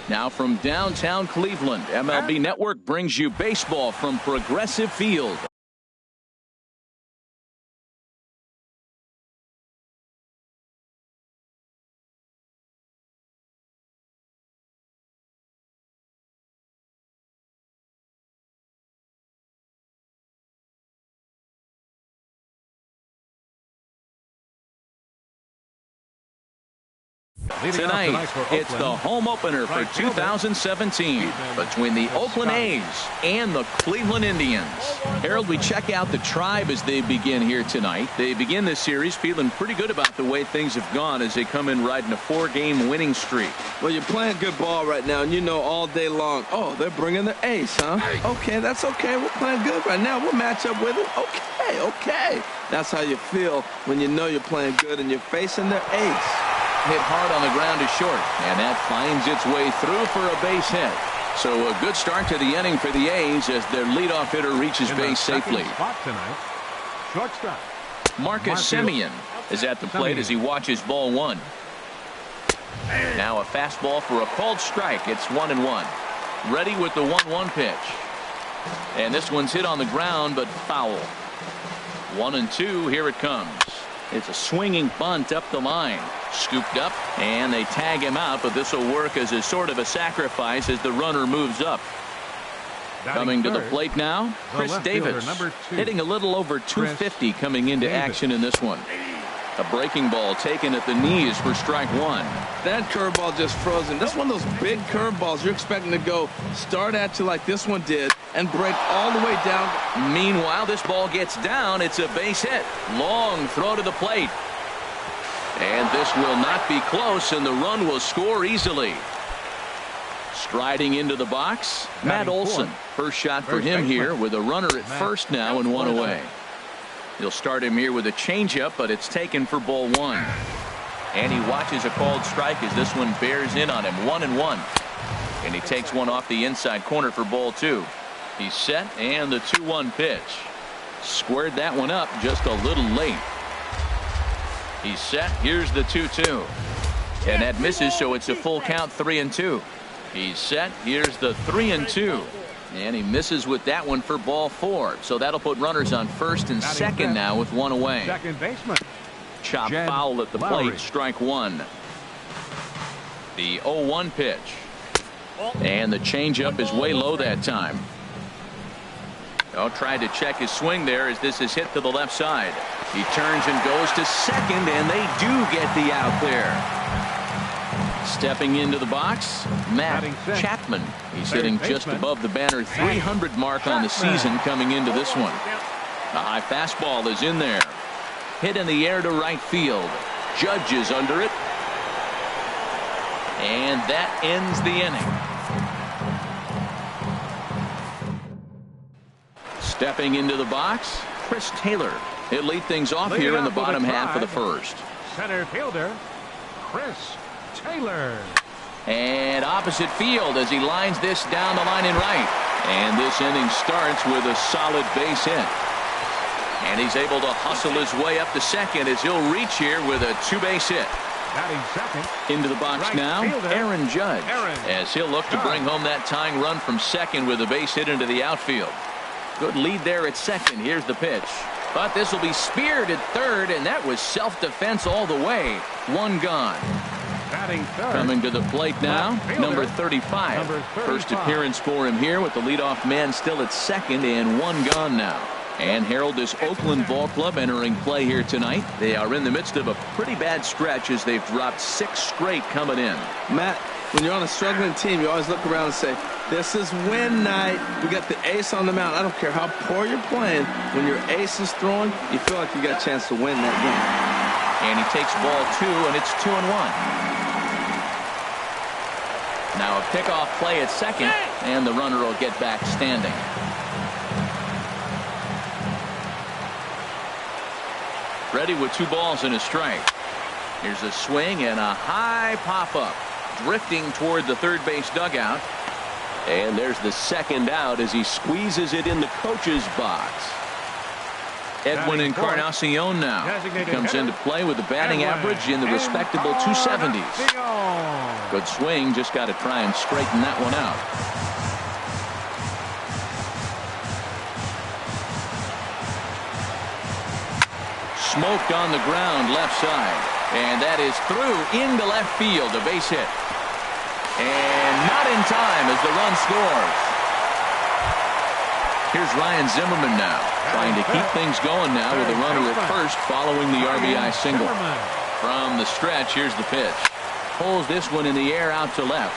Now from downtown Cleveland, MLB Network brings you baseball from Progressive Field. Tonight, it's the home opener for 2017 between the Oakland A's and the Cleveland Indians. Harold, we check out the Tribe as they begin here tonight. They begin this series feeling pretty good about the way things have gone as they come in riding a 4-game winning streak. Well, you're playing good ball right now, and you know all day long, oh, they're bringing their ace, huh? Okay, that's okay. We're playing good right now. We'll match up with them. Okay. That's how you feel when you know you're playing good and you're facing their ace. Hit hard on the ground is short, and that finds its way through for a base hit. So a good start to the inning for the A's as their leadoff hitter reaches base safely. Marcus Semien is at the plate as he watches ball one. Now a fastball for a called strike. It's 1-1. Ready with the 1-1 pitch. And this one's hit on the ground, but foul. 1-2. Here it comes. It's a swinging bunt up the line. Scooped up, and they tag him out, but this will work as a sort of a sacrifice as the runner moves up. Coming to the plate now, Chris Davis, hitting a little over 250 coming into action in this one. A breaking ball taken at the knees for strike one. That curveball just frozen. That's one of those big curveballs you're expecting to go start at you like this one did and break all the way down. Meanwhile, this ball gets down. It's a base hit. Long throw to the plate. And this will not be close, and the run will score easily. Striding into the box, Matt Olson. First shot for him here with a runner at first now and one away. He'll start him here with a changeup, but it's taken for ball one. And he watches a called strike as this one bears in on him. 1-1. And he takes one off the inside corner for ball two. He's set, and the 2-1 pitch. Squared that one up just a little late. He's set. Here's the 2-2. And that misses, so it's a full count, 3-2. He's set. Here's the 3-2. And he misses with that one for ball four. So that'll put runners on first and second now with one away. Second baseman. Chop foul at the plate. Strike one. The 0-1 pitch. And the changeup is way low that time. Tried to check his swing there as this is hit to the left side. He turns and goes to second, and they do get the out there. Stepping into the box, Matt Chapman. He's hitting just above the banner 300 mark on the season coming into this one. A high fastball is in there. Hit in the air to right field. Judge is under it. And that ends the inning. Stepping into the box, Chris Taylor. He'll lead things off here in the bottom half of the first. Center fielder, Chris Taylor. And opposite field as he lines this down the line in right. And this inning starts with a solid base hit. And he's able to hustle his way up to second as he'll reach here with a two-base hit. Into the box now, Aaron Judge. As he'll look to bring home that tying run from second with a base hit into the outfield. Good lead there at second. Here's the pitch. But this will be speared at third, and that was self-defense all the way. One gone. Coming to the plate now, number 35. First appearance for him here with the leadoff man still at second and one gone now. And Harold, this Oakland ball club entering play here tonight. They are in the midst of a pretty bad stretch as they've dropped 6 straight coming in. Matt, when you're on a struggling team, you always look around and say, this is win night. We got the ace on the mound. I don't care how poor you're playing. When your ace is throwing, you feel like you got a chance to win that game. And he takes ball 2, and it's 2-1. Now a pickoff play at second, and the runner will get back standing. Ready with 2 balls and a strike. Here's a swing and a high pop-up. Drifting toward the third base dugout. And there's the second out as he squeezes it in the coach's box. Edwin Encarnacion now comes into play with a batting average in the respectable 270s. Good swing, just got to try and straighten that one out. Smoked on the ground left side, and that is through into left field, a base hit, and not in time as the run scores. Here's Ryan Zimmerman now, trying to keep things going now with a runner at first following the RBI single. From the stretch, here's the pitch. Pulls this one in the air out to left.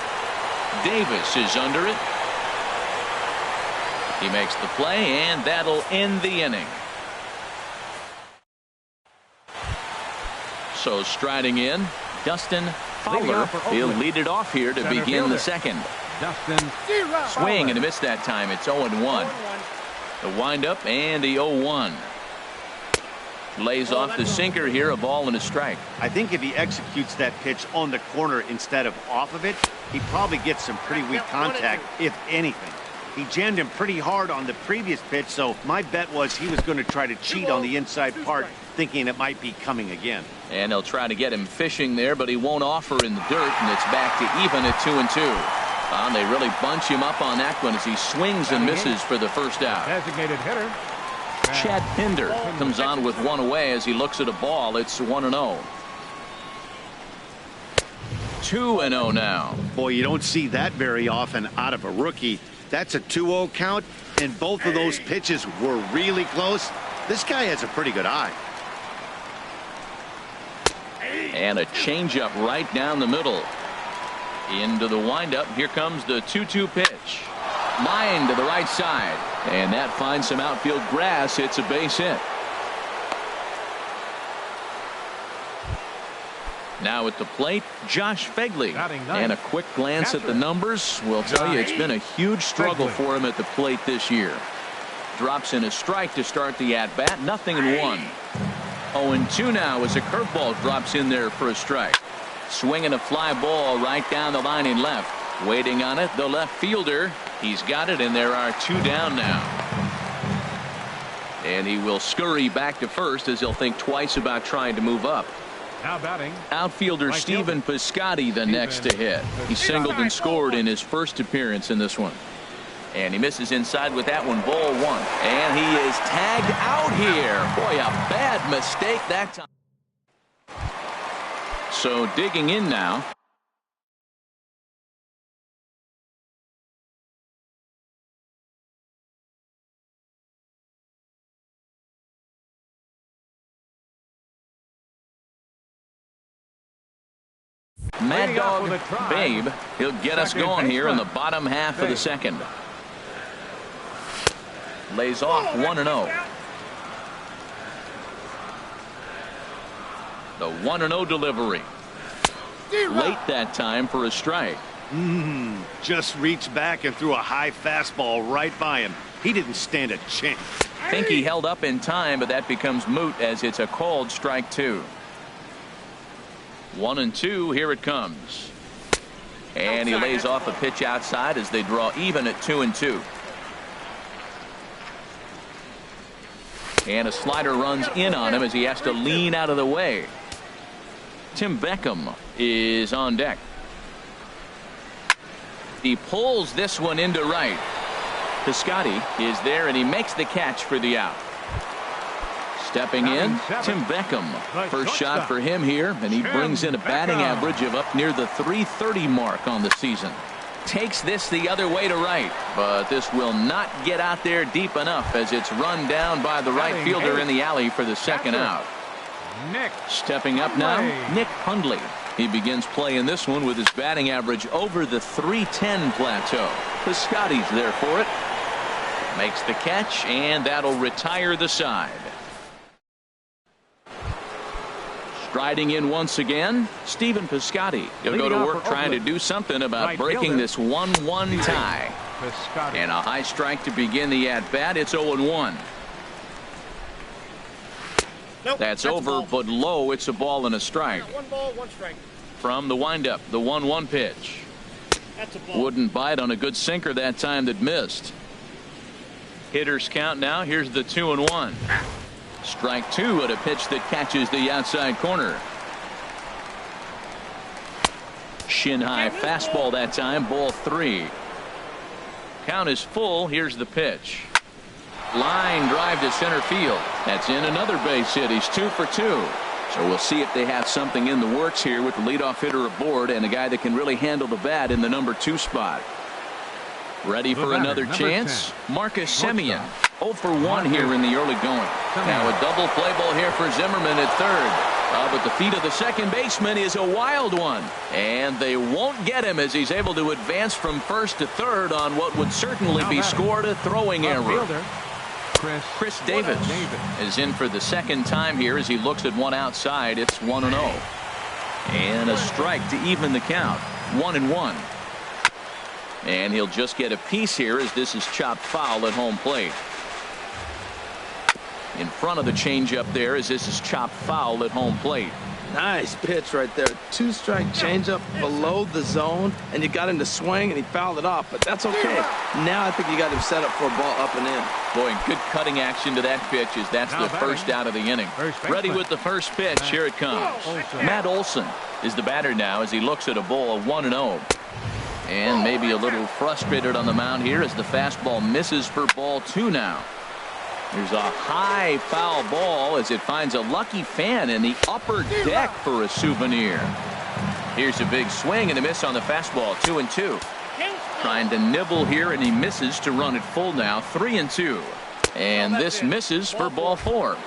Davis is under it. He makes the play, and that'll end the inning. So striding in, Dustin Fowler. He'll lead it off here to begin the second. Swing and a miss that time. It's 0-1. The windup and the 0-1. Lays off the sinker here, a ball and a strike. I think if he executes that pitch on the corner instead of off of it, he probably gets some pretty weak contact, if anything. He jammed him pretty hard on the previous pitch, so my bet was he was going to try to cheat on the inside part, thinking it might be coming again. And they'll try to get him fishing there, but he won't offer in the dirt, and it's back to even at 2-2. They really bunch him up on that one as he swings and misses for the first out. Designated hitter. Chad Pinder comes on with one away as he looks at a ball. It's 1-0. 2-0 now. Boy, you don't see that very often out of a rookie. That's a 2-0 count, and both of those pitches were really close. This guy has a pretty good eye. And a changeup right down the middle. Into the windup. Here comes the 2-2 pitch. Line to the right side. And that finds some outfield grass. It's a base hit. Now at the plate, Josh Fegley. And a quick glance at the numbers will tell you it's been a huge struggle for him at the plate this year. Drops in a strike to start the at-bat. 0-1. 0-2 now as a curveball drops in there for a strike. Swinging a fly ball right down the line in left. Waiting on it, the left fielder. He's got it, and there are two down now. And he will scurry back to first as he'll think twice about trying to move up. Now batting. Outfielder Stephen Piscotty the next to hit. He singled and scored in his first appearance in this one. And he misses inside with that one, ball one. And he is tagged out here. Boy, a bad mistake that time. So digging in now. Mad Dog Babe. He'll get us going here in the bottom half of the second. Lays off 1-0. The 1-0 delivery. Late that time for a strike. Just reached back and threw a high fastball right by him. He didn't stand a chance. Think he held up in time, but that becomes moot as it's a called strike two. 1-2. Here it comes. And he lays off a pitch outside as they draw even at 2-2. And a slider runs in on him as he has to lean out of the way. Tim Beckham is on deck. He pulls this one into right. Piscotty is there, and he makes the catch for the out. Stepping in, Tim Beckham. First shot for him here, and he brings in a batting average of up near the .330 mark on the season. Takes this the other way to right, but this will not get out there deep enough as it's run down by the right fielder in the alley for the second out. Stepping up now, Nick Hundley. He begins playing this one with his batting average over the .310 plateau. Piscotty's there for it. Makes the catch, and that'll retire the side. Striding in once again, Stephen Piscotty. He'll go to work trying to do something about breaking this 1-1 tie. And a high strike to begin the at-bat. It's 0-1. That's over, but low. It's a ball and a strike. One ball, one strike. From the windup, the 1-1 pitch. That's a ball. Wouldn't bite on a good sinker that time that missed. Hitters count now. Here's the 2-1. Strike two at a pitch that catches the outside corner. Shin high fastball that time, ball three. Count is full. Here's the pitch. Line drive to center field. That's in another base hit. He's 2 for 2. So we'll see if they have something in the works here with the leadoff hitter aboard and a guy that can really handle the bat in the number 2 spot. Ready for another chance? Marcus Semien. 0 for 1 here in the early going. Now a double play ball here for Zimmerman at third. But the feet of the second baseman is a wild one. And they won't get him as he's able to advance from first to third on what would certainly be scored a throwing error. Chris Davis is in for the second time here as he looks at one outside. It's 1-0. And a strike to even the count. 1-1. And he'll just get a piece here as this is chopped foul at home plate. In front of the changeup there as this is chopped foul at home plate. Nice pitch right there. 2-strike changeup below the zone, and you got him to swing, and he fouled it off, but that's okay. Now I think you got him set up for a ball up and in. Boy, good cutting action to that pitch as that's the first out of the inning. Ready with the first pitch. Here it comes. Matt Olson is the batter now as he looks at a ball 1-0. And maybe a little frustrated on the mound here as the fastball misses for ball 2 now. There's a high foul ball as it finds a lucky fan in the upper deck for a souvenir. Here's a big swing and a miss on the fastball. 2-2. Trying to nibble here and he misses to run it full now. 3-2. And this misses for ball 4.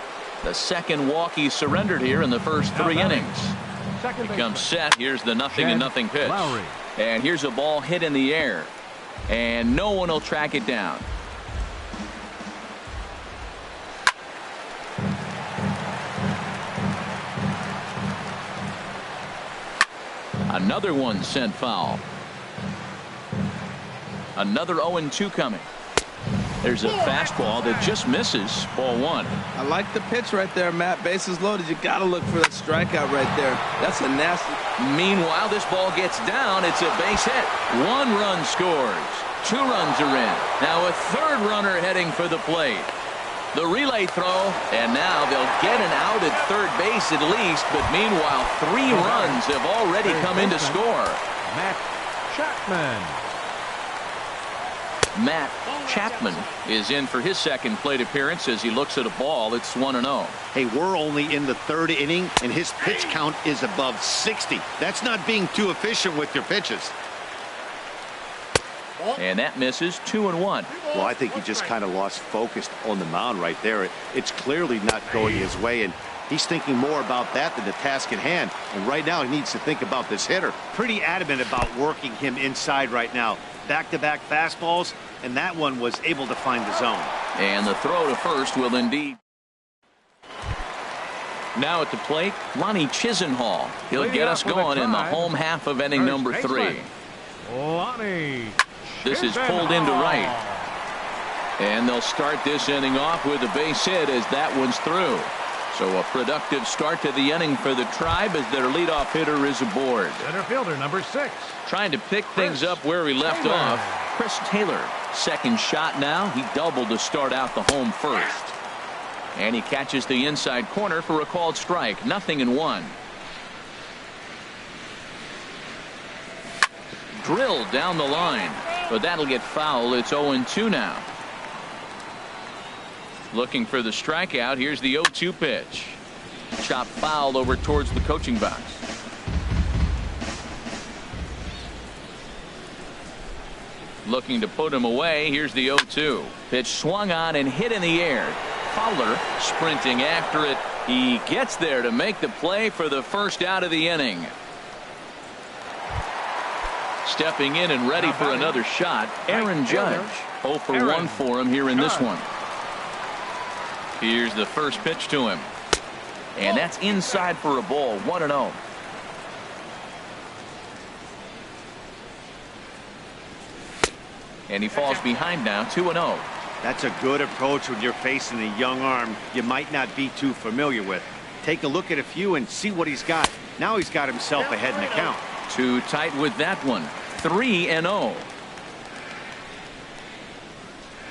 The second walk he surrendered here in the first 3 innings. Becomes set. Here's the 0-0 pitch. And here's a ball hit in the air. And no one will track it down. Another one sent foul. Another 0-2 coming. There's a fastball that just misses. Ball 1. I like the pitch right there, Matt. Bases loaded. You got to look for that strikeout right there. That's a nasty. Meanwhile, this ball gets down. It's a base hit. 1 run scores. 2 runs are in. Now a third runner heading for the plate. The relay throw, and now they'll get an out at third base at least, but meanwhile 3 runs have already come in to score. Matt Chapman is in for his second plate appearance as he looks at a ball. It's 1-0. Hey, we're only in the 3rd inning, and his pitch count is above 60. That's not being too efficient with your pitches. And that misses. 2-1. Well, I think he just kind of lost focus on the mound right there. It's clearly not going his way, and he's thinking more about that than the task at hand. And right now he needs to think about this hitter. Pretty adamant about working him inside right now. Back-to-back fastballs, and that one was able to find the zone. And the throw to first will indeed. Now at the plate, Lonnie Chisenhall. He'll get us going in the home half of inning number 3. Lonnie. This is pulled into right. And they'll start this inning off with a base hit as that one's through. So a productive start to the inning for the Tribe as their leadoff hitter is aboard. Center fielder number 6. Trying to pick things up where he left off. Chris Taylor. Second shot now. He doubled to start out the home first. And he catches the inside corner for a called strike. 0-1. Drilled down the line. But that'll get foul. It's 0-2 now. Looking for the strikeout. Here's the 0-2 pitch. Chop foul over towards the coaching box. Looking to put him away. Here's the 0-2. Pitch swung on and hit in the air. Fowler sprinting after it. He gets there to make the play for the first out of the inning. Stepping in and ready for another shot, Aaron Judge. 0 for 1 for him here in this one. Here's the first pitch to him. And that's inside for a ball. 1-0. And he falls behind now. 2-0. That's a good approach when you're facing a young arm you might not be too familiar with. Take a look at a few and see what he's got. Now he's got himself ahead in the count. Too tight with that one. 3-0.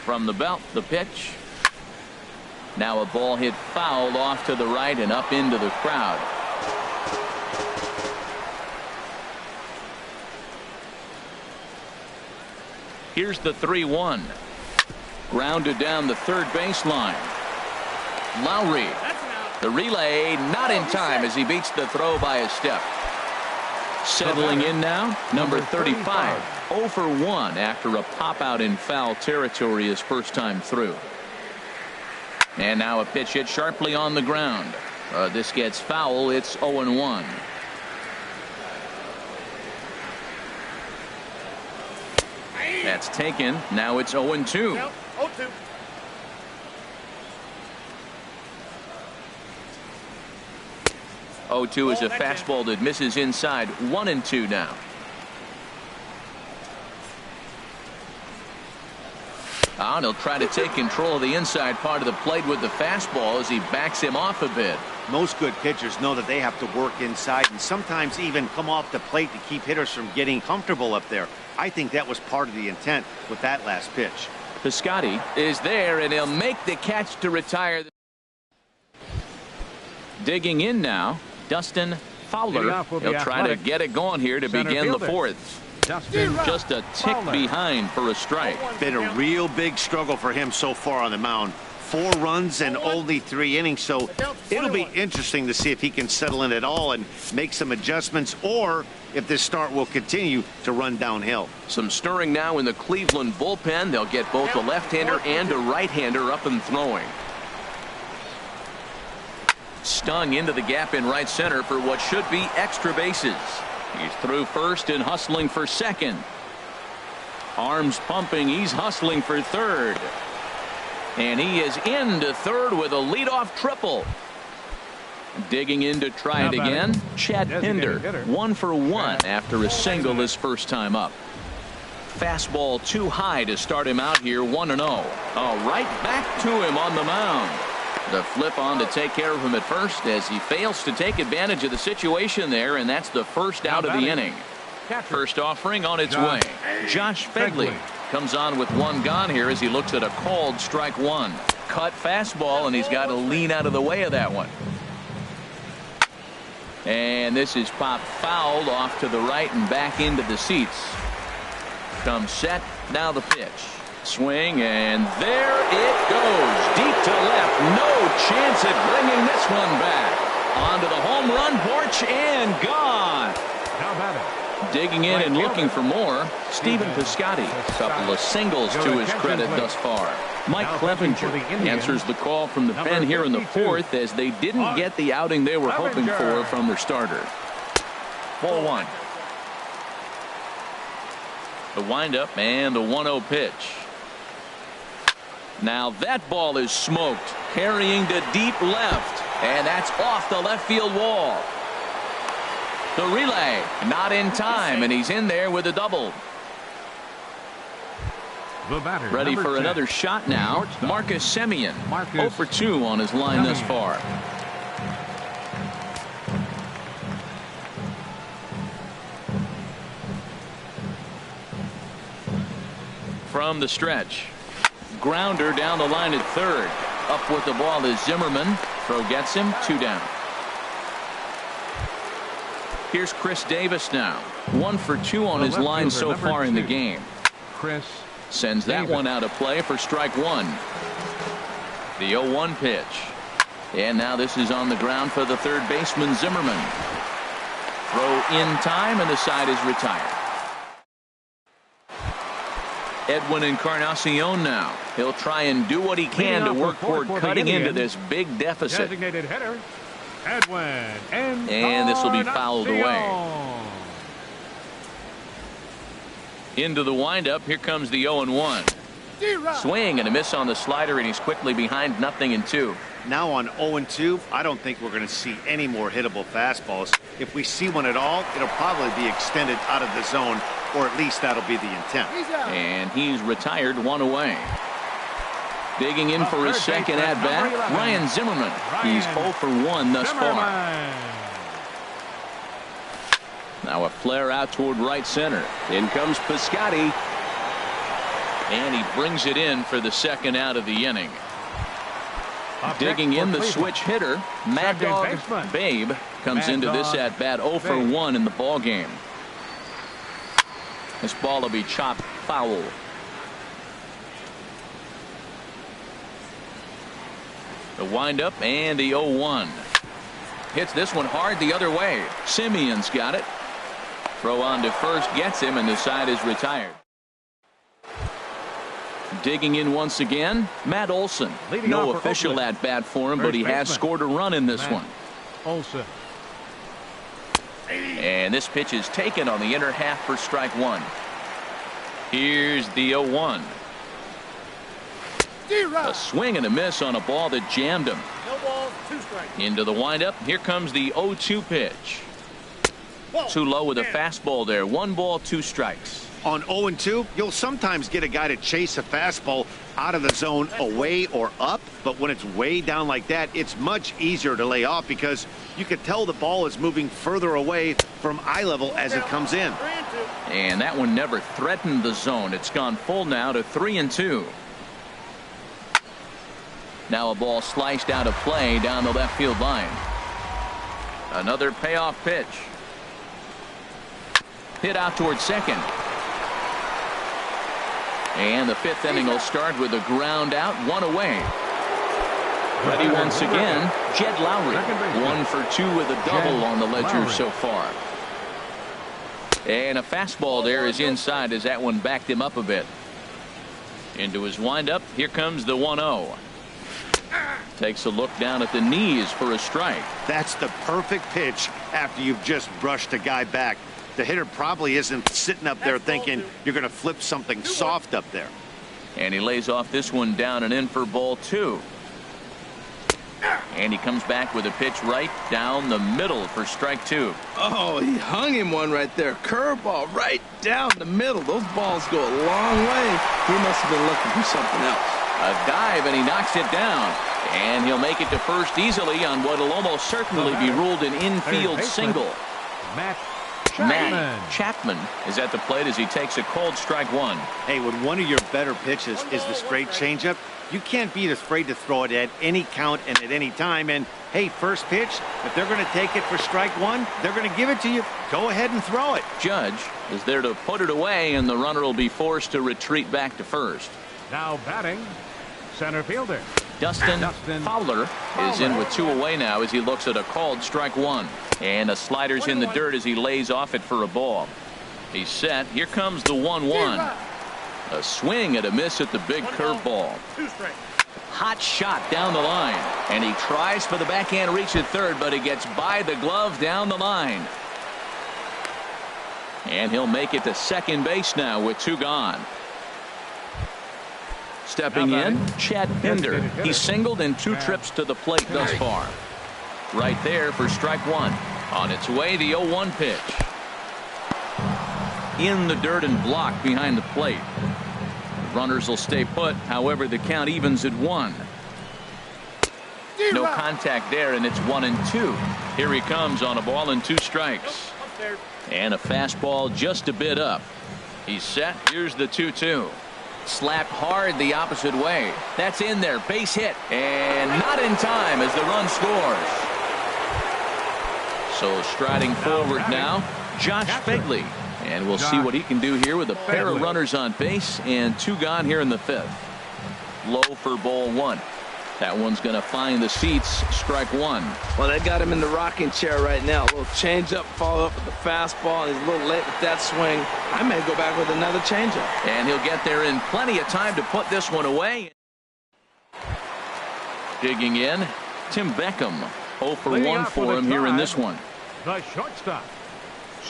From the belt, the pitch. Now a ball hit foul off to the right and up into the crowd. Here's the 3-1. Grounded down the third baseline. Lowry. The relay not in time as he beats the throw by a step. Settling in now, number 35. 0 for 1 after a pop out in foul territory his first time through. And now a pitch hit sharply on the ground. This gets foul. It's 0-1. That's taken. Now it's 0-2. 0-2. 0-2 is a fastball that misses inside. 1-2 now. And he'll try to take control of the inside part of the plate with the fastball as he backs him off a bit. Most good pitchers know that they have to work inside and sometimes even come off the plate to keep hitters from getting comfortable up there. I think that was part of the intent with that last pitch. Piscotty is there, and he'll make the catch to retire. Digging in now, Dustin Fowler. He'll try to get it going here to begin the fourth. Just a tick behind for a strike. Been a real big struggle for him so far on the mound. 4 runs and only 3 innings, so it'll be interesting to see if he can settle in at all and make some adjustments, or if this start will continue to run downhill. Some stirring now in the Cleveland bullpen. They'll get both a left-hander and a right-hander up and throwing. Stung into the gap in right center for what should be extra bases. He's through first and hustling for second. Arms pumping. He's hustling for third. And he is into third with a leadoff triple. Digging in to try it again. Chad Pinder. 1 for 1 after a single his first time up. Fastball too high to start him out here. 1-0. Right back to him on the mound. The flip on to take care of him at first as he fails to take advantage of the situation there, and that's the first out of the inning. First offering on its way. Josh Fegley comes on with 1 gone here as he looks at a called strike 1. Cut fastball, and he's got to lean out of the way of that one. And this is popped foul off to the right and back into the seats. Comes set. Now the pitch. Swing, and there it goes. Deep to left. No chance at bringing this one back. Onto the home run porch and gone. How about it? Digging in and looking for more. Stephen Piscotty. A couple of singles to his credit thus far. Mike Clevenger answers the call from the pen here in the fourth as they didn't get the outing they were hoping for from their starter. 4-1. The windup and the 1-0 pitch. Now that ball is smoked, carrying to deep left, and that's off the left field wall. The relay not in time, and he's in there with a double. Ready for another shot now. Marcus Semien. 0 for 2 on his line thus far. From the stretch. Grounder down the line at third. Up with the ball is Zimmerman. Throw gets him. 2 down. Here's Chris Davis now. 1 for 2 on his line so far in the game. Chris sends that one out of play for strike 1. The 0-1 pitch. And now this is on the ground for the third baseman Zimmerman. Throw in time, and the side is retired. Edwin Encarnacion now. He'll try and do what he can to work toward cutting into this big deficit. Designated hitter, Edwin. And this will be fouled away. Into the windup. Here comes the 0-1. Swing and a miss on the slider, and he's quickly behind 0-2. Now on 0-2, I don't think we're going to see any more hittable fastballs. If we see one at all, it'll probably be extended out of the zone, or at least that'll be the intent. And he's retired 1 away. Digging in for his second at-bat, Ryan Zimmerman. He's 0 for 1 thus far. Now a flare out toward right center. In comes Piscotty. And he brings it in for the second out of the inning. Up Digging next in for the Cleveland. switch hitter, Mad Second Dog baseman. Babe comes Mad into this Dog at bat 0 for Babe. 1 in the ball game. This ball will be chopped foul. The windup and the 0-1. Hits this one hard the other way. Simeon's got it. Throw on to first gets him, and the side is retired. Digging in once again, Matt Olson. Leading No off for official Oakland. at bat for him, but First he has baseman. scored a run in this Matt one. Olson. And this pitch is taken on the inner half for strike one. Here's the 0-1. A swing and a miss on a ball that jammed him. No balls, 2 strikes. Into the windup. Here comes the 0-2 pitch. Too low with a fastball there. 1 ball, 2 strikes. On 0-2, you'll sometimes get a guy to chase a fastball out of the zone away or up, but when it's way down like that, it's much easier to lay off because you can tell the ball is moving further away from eye level as it comes in. 3-2. And that one never threatened the zone. It's gone full now to 3-2. Now a ball sliced out of play down the left field line. Another payoff pitch. Hit out towards second. And the 5th inning will start with a ground out, 1 away. Ready once again, Jed Lowry. 1 for 2 with a double on the ledger so far. And a fastball there is inside as that one backed him up a bit. Into his windup. Here comes the 1-0. Takes a look down at the knees for a strike. That's the perfect pitch after you've just brushed a guy back. The hitter probably isn't sitting up there thinking you're going to flip something soft up there. And he lays off this one down and in for ball 2. And he comes back with a pitch right down the middle for strike 2. Oh, he hung him one right there. Curveball right down the middle. Those balls go a long way. He must have been looking for something else. A dive, and he knocks it down. And he'll make it to first easily on what will almost certainly be ruled an infield single. Matt Matt Chapman is at the plate as he takes a cold strike 1. Hey, when one of your better pitches is the straight changeup, you can't be afraid to throw it at any count and at any time. And hey, first pitch, if they're going to take it for strike 1, they're going to give it to you. Go ahead and throw it. Judge is there to put it away, and the runner will be forced to retreat back to first. Now batting, center fielder. Dustin Fowler is in with 2 away now as he looks at a called strike 1. And a slider's in the dirt as he lays off it for a ball. He's set. Here comes the 1-1. A swing and a miss at the big curveball. 2 strikes. Hot shot down the line. And he tries for the backhand reach at third, but he gets by the glove down the line. And he'll make it to second base now with 2 gone. Stepping in, Chad Pinder. He's singled in 2 trips to the plate thus far. Right there for strike 1. On its way, the 0-1 pitch. In the dirt and blocked behind the plate. Runners will stay put. However, the count evens at 1. No contact there, and it's 1-2. Here he comes on a ball and 2 strikes. And a fastball just a bit up. He's set. Here's the 2-2. Slapped hard the opposite way. That's in there. Base hit. And not in time as the run scores. So striding forward now, Josh Begley. And we'll see what he can do here with a pair of runners on base and 2 gone here in the 5th. Low for ball 1. That one's going to find the seats. Strike 1. Well, they got him in the rocking chair right now. A little changeup, follow up with the fastball. He's a little late with that swing. I may go back with another changeup. And he'll get there in plenty of time to put this one away. Digging in, Tim Beckham. 0 for 1 for him here in this one. The shortstop,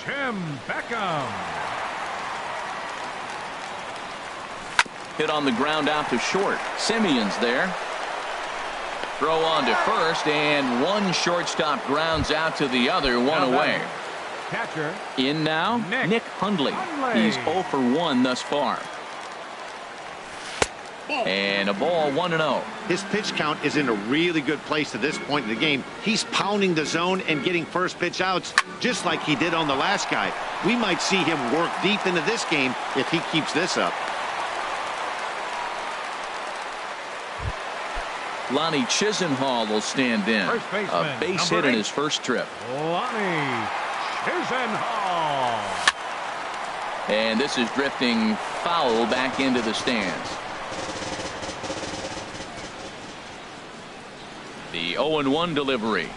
Tim Beckham. Hit on the ground out to short. Simeon's there. Throw on to first, and one shortstop grounds out to the other, 1 away. Catcher. In now, Nick Hundley. He's 0 for 1 thus far. And a ball, 1-0. His pitch count is in a really good place at this point in the game. He's pounding the zone and getting first pitch outs just like he did on the last guy. We might see him work deep into this game if he keeps this up. Lonnie Chisenhall will stand in. First baseman, A base number hit in 8. his first trip. Lonnie Chisenhall. And this is drifting foul back into the stands. The 0-1 delivery.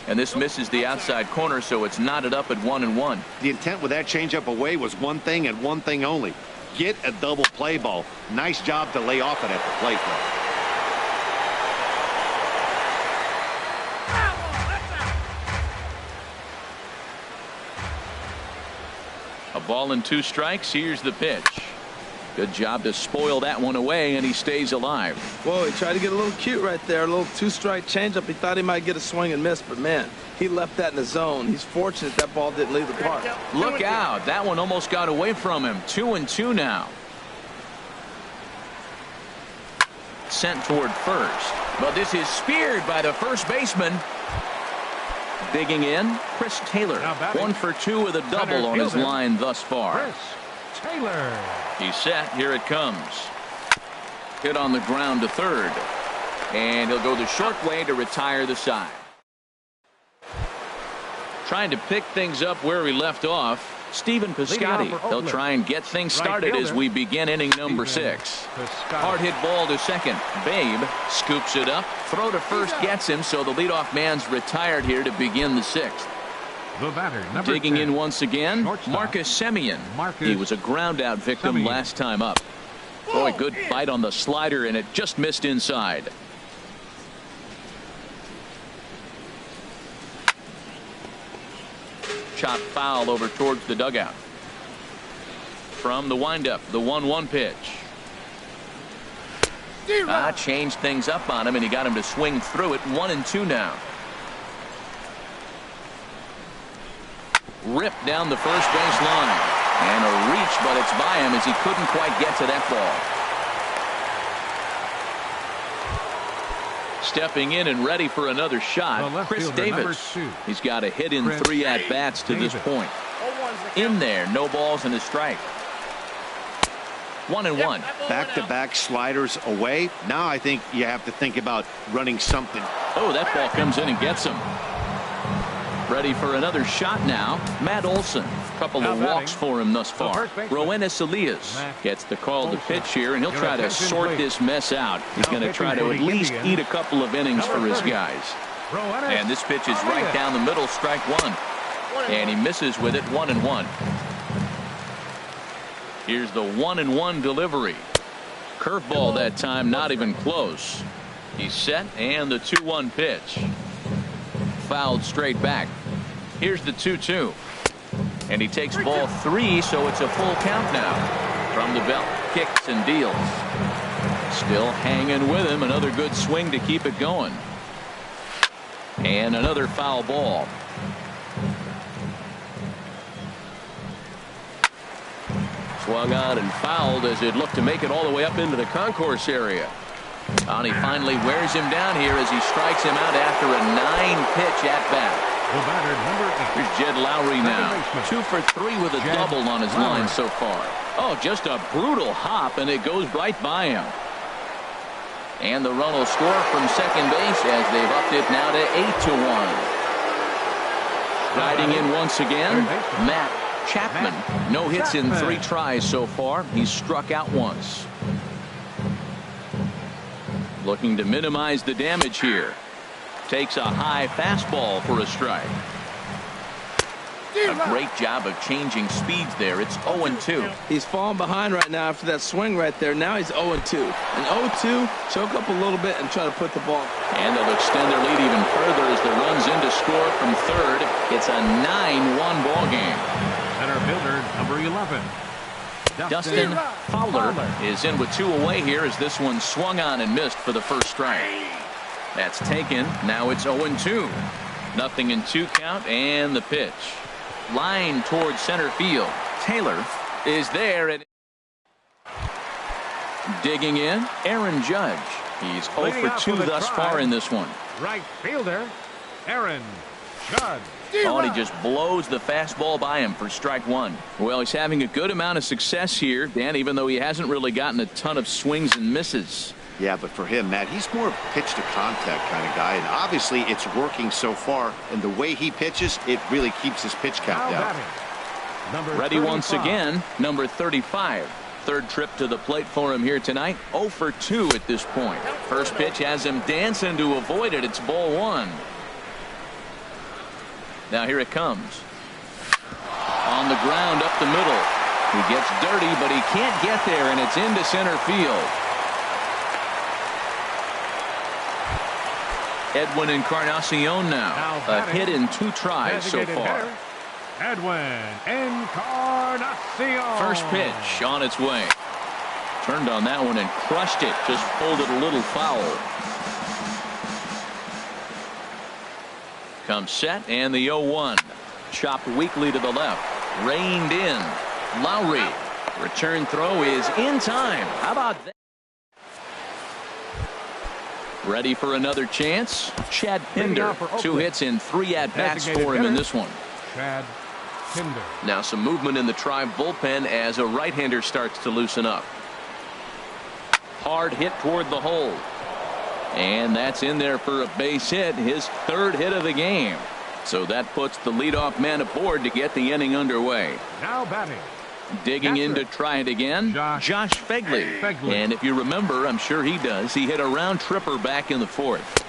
And this misses the outside corner, so it's knotted up at 1-1. The intent with that changeup away was one thing and one thing only. Get a double play ball. Nice job to lay off it at the plate, though. A ball and 2 strikes. Here's the pitch. Good job to spoil that one away, and he stays alive. Whoa, he tried to get a little cute right there. A little 2-strike changeup. He thought he might get a swing and miss, but man, he left that in the zone. He's fortunate that ball didn't leave the park. Look out. That one almost got away from him. 2-2 now. Sent toward first. But this is speared by the first baseman. Digging in, Chris Taylor. 1 for 2 with a double on his line thus far. Chris Taylor. He's set. Here it comes. Hit on the ground to third. And he'll go the short way to retire the side. Trying to pick things up where he left off. Stephen Piscotty. He'll try and get things started as we begin inning number 6. Hard hit ball to second. Babe scoops it up. Throw to first gets him, so the leadoff man's retired here to begin the 6th. The batter, number Digging 10. in once again, Shortstop. Marcus Semien. Marcus He was a ground out victim Semien. last time up. Oh, a good bite on the slider, and it just missed inside. Chop foul over towards the dugout. From the windup, the 1-1 pitch. Changed things up on him, and he got him to swing through it. 1-2 now. Ripped down the first base line. And a reach, but it's by him as he couldn't quite get to that ball. Stepping in and ready for another shot, Chris Davis. He's got a hit in 3 at-bats to this point. In there, no balls and a strike. 1-1. Back-to-back sliders away. Now I think you have to think about running something. Oh, that ball comes in and gets him. Ready for another shot now. Matt Olson. Couple of walks for him thus far. Roenis Elias gets the call to pitch here, and he'll try to sort this mess out. He's going to try to at least eat a couple of innings for his guys. And this pitch is right down the middle, strike 1. And he misses with it. 1-1. Here's the 1-1 delivery. Curveball that time, not even close. He's set, and the 2-1 pitch. Fouled straight back. Here's the 2-2. And he takes ball 3, so it's a full count now. From the belt, kicks and deals. Still hanging with him. Another good swing to keep it going. And another foul ball. Swung on and fouled as it looked to make it all the way up into the concourse area. And he finally wears him down here as he strikes him out after a 9-pitch at-bat. The batter, number 8. Here's Jed Lowry now. 2 for 3 with a double on his line so far. Oh, just a brutal hop, and it goes right by him. And the run will score from second base as they've upped it now to 8-1. Riding in once again, Matt Chapman. No hits in 3 tries so far. He's struck out once. Looking to minimize the damage here. Takes a high fastball for a strike. A great job of changing speeds there. It's 0-2. He's falling behind right now after that swing right there. Now he's 0-2. And 0-2, choke up a little bit and try to put the ball. And they'll extend their lead even further as the run's in to score from third. It's a 9-1 ball game. Center fielder, number 11. Dustin Fowler is in with 2 away here as this one swung on and missed for the first strike. That's taken. Now it's 0-2. Nothing in 2 count, and the pitch. Line towards center field. Taylor is there. And digging in, Aaron Judge. He's 0 for 2 thus far in this one. Right fielder, Aaron Judge. Oh, and he just blows the fastball by him for strike 1. Well, he's having a good amount of success here, Dan, even though he hasn't really gotten a ton of swings and misses. Yeah, but for him, Matt, he's more of a pitch-to-contact kind of guy, and obviously it's working so far, and the way he pitches, it really keeps his pitch count down. Ready once again, number 35. Third trip to the plate for him here tonight. 0 for 2 at this point. First pitch has him dancing to avoid it. It's ball 1. Now here it comes. On the ground up the middle. He gets dirty, but he can't get there, and it's into center field. Edwin Encarnacion now. A hit in 2 tries so far. Edwin Encarnacion. First pitch on its way. Turned on that one and crushed it. Just pulled it a little foul. Comes set and the 0-1. Chopped weakly to the left. Reined in. Lowry. Return throw is in time. How about that? Ready for another chance? Chad Pinder. 2 hits and 3 at-bats for him in this one. Chad Pinder. Now some movement in the Tribe bullpen as a right-hander starts to loosen up. Hard hit toward the hole. And that's in there for a base hit. His 3rd hit of the game. So that puts the leadoff man aboard to get the inning underway. Now batting. Digging in to try it again, Josh Fegley. And if you remember, I'm sure he does, he hit a round tripper back in the 4th.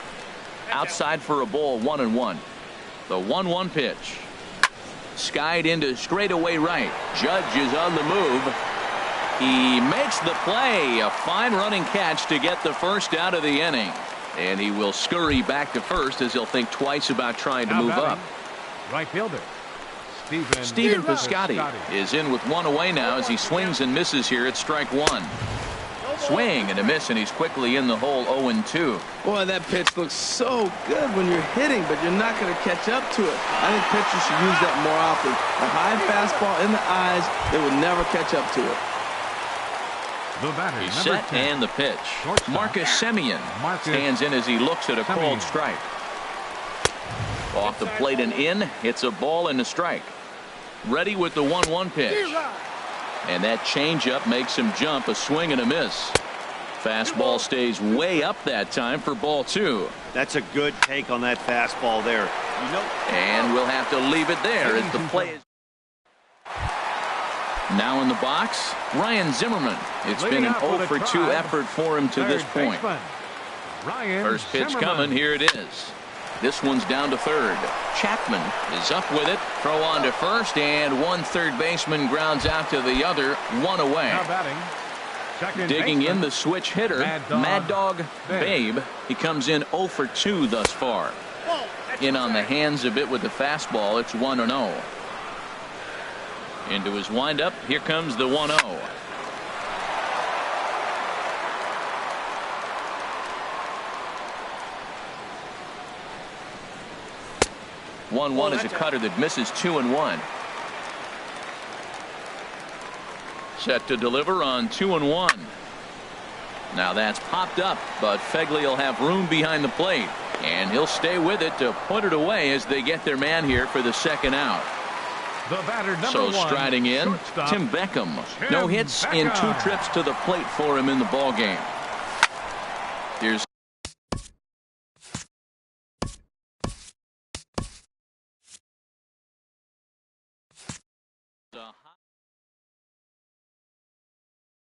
Outside for a ball, 1-1. The 1-1 pitch. Skied into straightaway right. Judge is on the move. He makes the play. A fine running catch to get the first out of the inning. And he will scurry back to first as he'll think twice about trying to move up. Right fielder. Stephen Piscotty is in with 1 away now as he swings and misses here at strike 1. Swing and a miss, and he's quickly in the hole. 0-2. Boy, that pitch looks so good when you're hitting, but you're not going to catch up to it. I think pitchers should use that more often. A high fastball in the eyes, they would never catch up to it. The batter, he's set 10. and the pitch. Shortstop. Marcus Semien stands in as he looks at a called strike. Off the plate and in. It's a ball and a strike. Ready with the 1-1 pitch. And that changeup makes him jump. A swing and a miss. Fastball stays way up that time for ball 2. That's a good take on that fastball there. And we'll have to leave it there as the play is. Now in the box, Ryan Zimmerman. It's been an 0 for 2 effort for him to this point. First pitch coming. Here it is. This one's down to 3rd. Chapman is up with it. Throw on to first, and one third baseman grounds out to the other. 1 away. Now batting. Digging in the switch hitter, Mad Dog Babe. He comes in 0 for 2 thus far. In on the hands a bit with the fastball. It's 1-0. Into his windup. Here comes the 1-0. 1-1 is a cutter that misses 2-1. Set to deliver on 2-1. Now that's popped up, but Fegley will have room behind the plate, and he'll stay with it to put it away as they get their man here for the 2nd out. The batter, so striding in, Tim Beckham. No hits in 2 trips to the plate for him in the ball game.